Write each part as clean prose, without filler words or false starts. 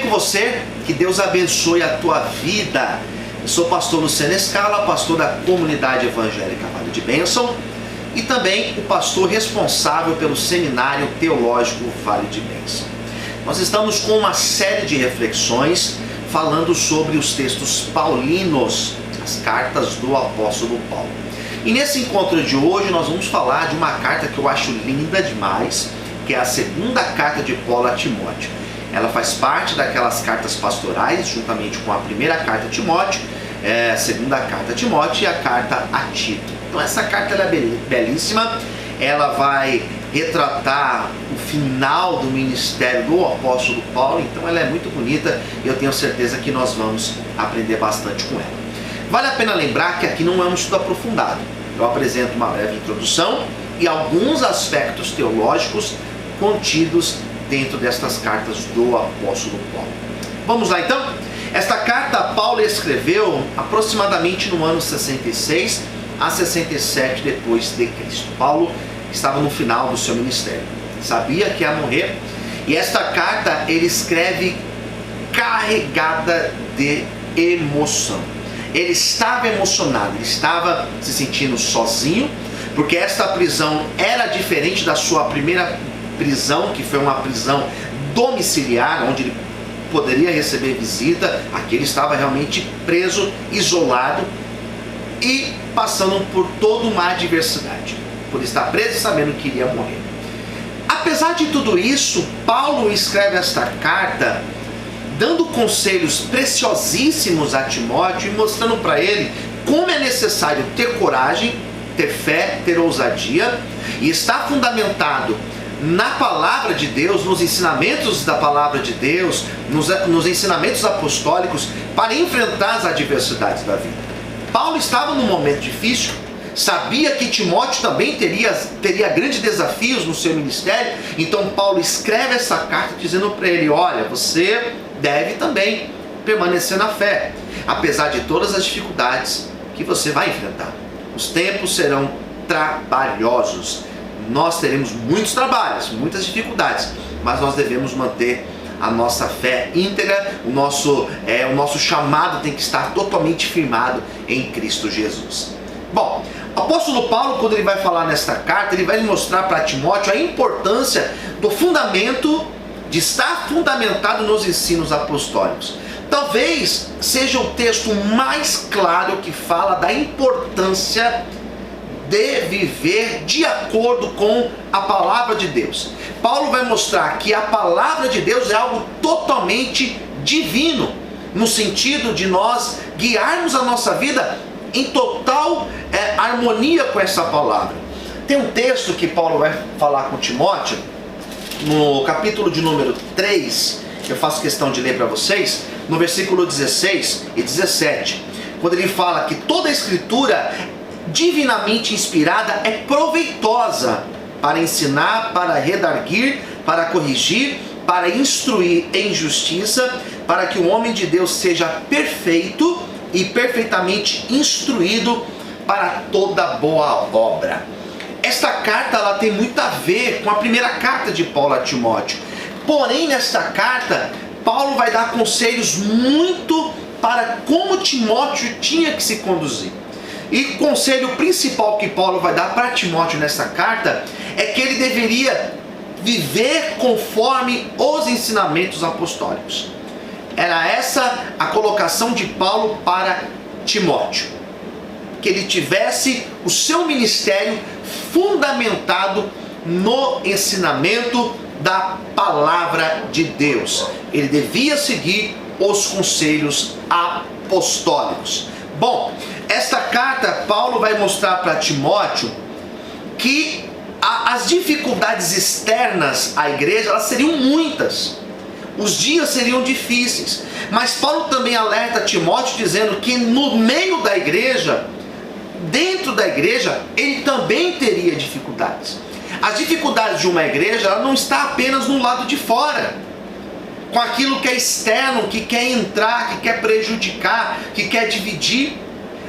com você? Que Deus abençoe a tua vida. Eu sou o pastor Luciano Escala, pastor da Comunidade Evangélica Vale de Bênção e também o pastor responsável pelo Seminário Teológico Vale de Bênção. Nós estamos com uma série de reflexões falando sobre os textos paulinos, as cartas do apóstolo Paulo. E nesse encontro de hoje nós vamos falar de uma carta que eu acho linda demais, que é a segunda carta de Paulo a Timóteo. Ela faz parte daquelas cartas pastorais, juntamente com a primeira carta a Timóteo, a segunda carta a Timóteo e a carta a Tito. Então essa carta ela é belíssima, ela vai retratar o final do ministério do apóstolo Paulo, então ela é muito bonita e eu tenho certeza que nós vamos aprender bastante com ela. Vale a pena lembrar que aqui não é um estudo aprofundado. Eu apresento uma breve introdução e alguns aspectos teológicos contidos dentro destas cartas do apóstolo Paulo. Vamos lá então? Esta carta Paulo escreveu aproximadamente no ano 66 a 67 depois de Cristo. Paulo estava no final do seu ministério, sabia que ia morrer, e esta carta ele escreve carregada de emoção. Ele estava emocionado, ele estava se sentindo sozinho, porque esta prisão era diferente da sua primeira prisão, que foi uma prisão domiciliar, onde ele poderia receber visita. Aqui ele estava realmente preso, isolado e passando por toda uma adversidade, por estar preso e sabendo que iria morrer. Apesar de tudo isso, Paulo escreve esta carta dando conselhos preciosíssimos a Timóteo e mostrando para ele como é necessário ter coragem, ter fé, ter ousadia e estar fundamentado na palavra de Deus, nos ensinamentos da palavra de Deus, nos ensinamentos apostólicos para enfrentar as adversidades da vida. Paulo estava num momento difícil, sabia que Timóteo também teria grandes desafios no seu ministério, então Paulo escreve essa carta dizendo para ele: olha, você deve também permanecer na fé, apesar de todas as dificuldades que você vai enfrentar. Os tempos serão trabalhosos, nós teremos muitos trabalhos, muitas dificuldades, mas nós devemos manter a nossa fé íntegra, o nosso chamado tem que estar totalmente firmado em Cristo Jesus. Bom, o apóstolo Paulo, quando ele vai falar nesta carta, ele vai mostrar para Timóteo a importância do fundamento, de estar fundamentado nos ensinos apostólicos. Talvez seja o texto mais claro que fala da importância de viver de acordo com a palavra de Deus. Paulo vai mostrar que a palavra de Deus é algo totalmente divino, no sentido de nós guiarmos a nossa vida em total harmonia com essa palavra. Tem um texto que Paulo vai falar com Timóteo, no capítulo de número 3, que eu faço questão de ler para vocês, no versículo 16 e 17, quando ele fala que toda a escritura divinamente inspirada é proveitosa para ensinar, para redarguir, para corrigir, para instruir em justiça, para que o homem de Deus seja perfeito e perfeitamente instruído para toda boa obra. Esta carta ela tem muito a ver com a primeira carta de Paulo a Timóteo. Porém, nesta carta, Paulo vai dar conselhos muito para como Timóteo tinha que se conduzir. E o conselho principal que Paulo vai dar para Timóteo nessa carta é que ele deveria viver conforme os ensinamentos apostólicos. Era essa a colocação de Paulo para Timóteo, que ele tivesse o seu ministério fundamentado no ensinamento da palavra de Deus. Ele devia seguir os conselhos apostólicos. Bom, esta carta Paulo vai mostrar para Timóteo que as dificuldades externas à igreja elas seriam muitas. Os dias seriam difíceis, mas Paulo também alerta Timóteo dizendo que no meio da igreja, dentro da igreja, ele também teria dificuldades. As dificuldades de uma igreja ela não está apenas no lado de fora, com aquilo que é externo, que quer entrar, que quer prejudicar, que quer dividir.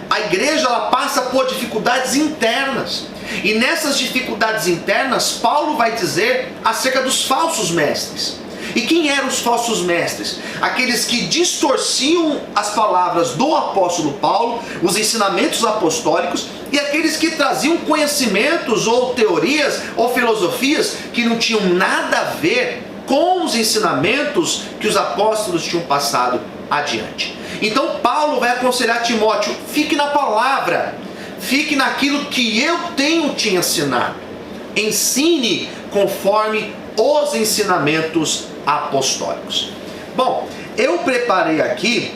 A igreja ela passa por dificuldades internas. E nessas dificuldades internas, Paulo vai dizer acerca dos falsos mestres. E quem eram os falsos mestres? Aqueles que distorciam as palavras do apóstolo Paulo, os ensinamentos apostólicos, e aqueles que traziam conhecimentos ou teorias ou filosofias que não tinham nada a ver com os ensinamentos que os apóstolos tinham passado adiante. Então Paulo vai aconselhar Timóteo: fique na palavra, fique naquilo que eu tenho te ensinado, ensine conforme os ensinamentos apostólicos. Bom, eu preparei aqui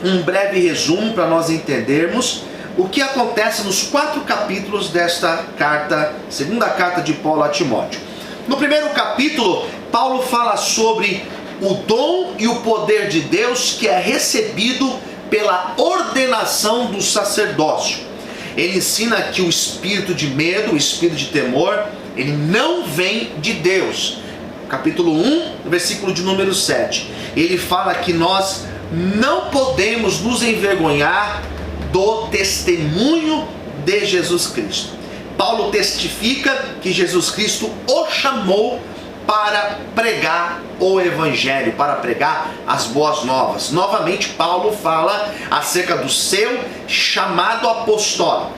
um breve resumo para nós entendermos o que acontece nos 4 capítulos desta carta, segunda carta de Paulo a Timóteo. No primeiro capítulo, Paulo fala sobre o dom e o poder de Deus que é recebido pela ordenação do sacerdócio. Ele ensina que o espírito de medo, o espírito de temor, ele não vem de Deus. Capítulo 1, versículo de número 7. Ele fala que nós não podemos nos envergonhar do testemunho de Jesus Cristo. Paulo testifica que Jesus Cristo o chamou para pregar o Evangelho, para pregar as boas novas. Novamente, Paulo fala acerca do seu chamado apostólico.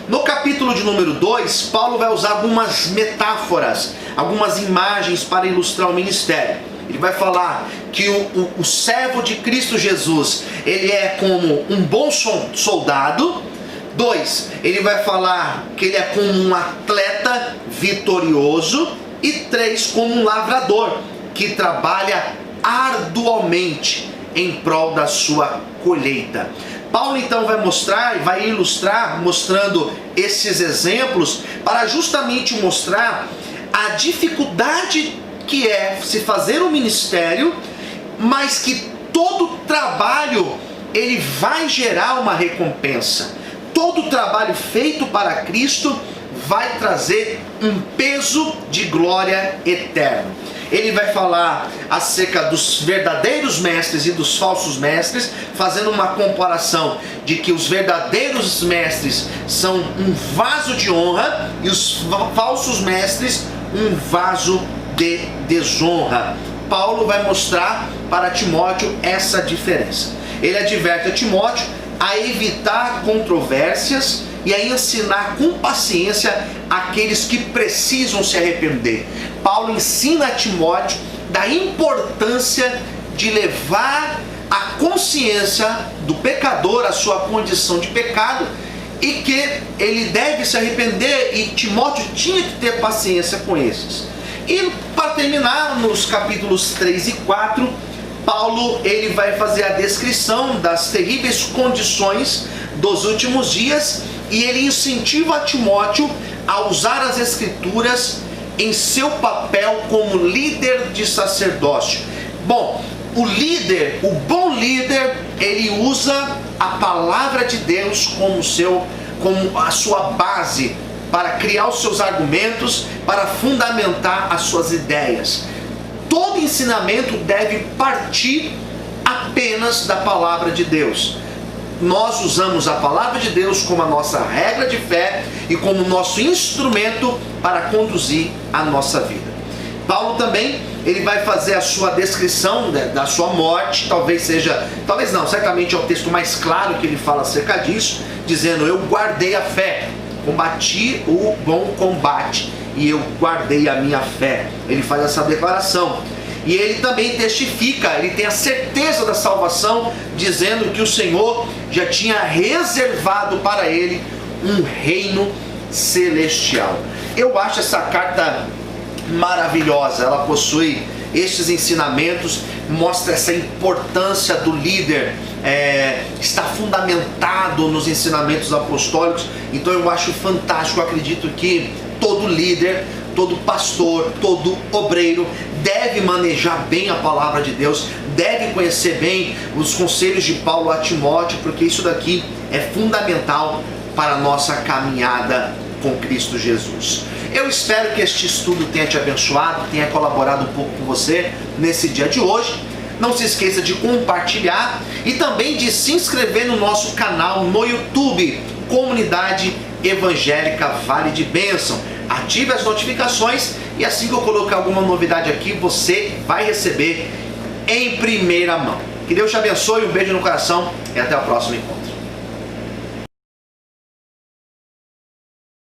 No capítulo de número 2, Paulo vai usar algumas metáforas, algumas imagens para ilustrar o ministério. Ele vai falar que o servo de Cristo Jesus, ele é como um bom soldado. 2, ele vai falar que ele é como um atleta vitorioso. E 3, como um lavrador que trabalha arduamente em prol da sua colheita. Paulo então vai mostrar e vai ilustrar, mostrando esses exemplos para justamente mostrar a dificuldade que é se fazer um ministério, mas que todo trabalho ele vai gerar uma recompensa. Todo trabalho feito para Cristo vai trazer um peso de glória eterna. Ele vai falar acerca dos verdadeiros mestres e dos falsos mestres, fazendo uma comparação de que os verdadeiros mestres são um vaso de honra e os falsos mestres um vaso de desonra. Paulo vai mostrar para Timóteo essa diferença. Ele adverte a Timóteo a evitar controvérsias e a ensinar com paciência aqueles que precisam se arrepender. Paulo ensina a Timóteo da importância de levar a consciência do pecador, a sua condição de pecado, e que ele deve se arrepender, e Timóteo tinha que ter paciência com esses. E para terminar, nos capítulos 3 e 4, Paulo ele vai fazer a descrição das terríveis condições dos últimos dias, e ele incentiva a Timóteo a usar as Escrituras em seu papel como líder de sacerdócio. Bom, o líder, o bom líder, ele usa a palavra de Deus como a sua base para criar os seus argumentos, para fundamentar as suas ideias. Todo ensinamento deve partir apenas da palavra de Deus. Nós usamos a palavra de Deus como a nossa regra de fé e como nosso instrumento para conduzir a nossa vida. Paulo também, ele vai fazer a sua descrição da sua morte, talvez não, certamente é o texto mais claro que ele fala acerca disso, dizendo: eu guardei a fé, combati o bom combate e eu guardei a minha fé. Ele faz essa declaração. E ele também testifica, ele tem a certeza da salvação, dizendo que o Senhor já tinha reservado para ele um reino celestial. Eu acho essa carta maravilhosa, ela possui estes ensinamentos, mostra essa importância do líder, está fundamentado nos ensinamentos apostólicos. Então eu acho fantástico, eu acredito que todo líder, todo pastor, todo obreiro deve manejar bem a palavra de Deus, deve conhecer bem os conselhos de Paulo a Timóteo, porque isso daqui é fundamental para a nossa caminhada com Cristo Jesus. Eu espero que este estudo tenha te abençoado, tenha colaborado um pouco com você nesse dia de hoje. Não se esqueça de compartilhar e também de se inscrever no nosso canal no YouTube, Comunidade Evangélica Vale de Bênção. Ative as notificações E assim que eu colocar alguma novidade aqui, você vai receber em primeira mão. Que Deus te abençoe, um beijo no coração e até o próximo encontro.